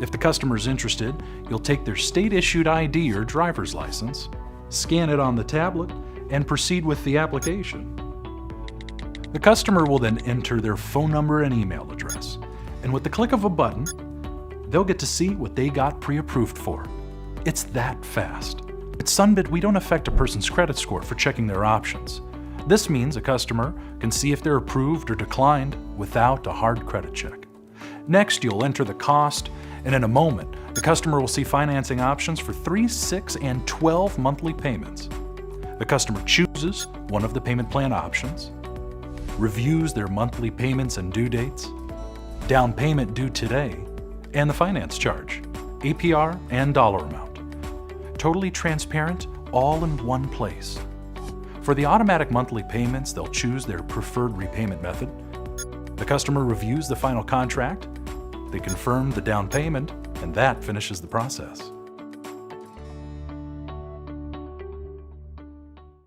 If the customer is interested, you'll take their state-issued ID or driver's license, scan it on the tablet, and proceed with the application. The customer will then enter their phone number and email address, and with the click of a button, they'll get to see what they got pre-approved for. It's that fast. At Sunbit, we don't affect a person's credit score for checking their options. This means a customer can see if they're approved or declined without a hard credit check. Next, you'll enter the cost, and in a moment, the customer will see financing options for 3, 6, and 12 monthly payments. The customer chooses one of the payment plan options, reviews their monthly payments and due dates, down payment due today, and the finance charge, APR, and dollar amount. Totally transparent, all in one place. For the automatic monthly payments, they'll choose their preferred repayment method. The customer reviews the final contract, they confirm the down payment, and that finishes the process.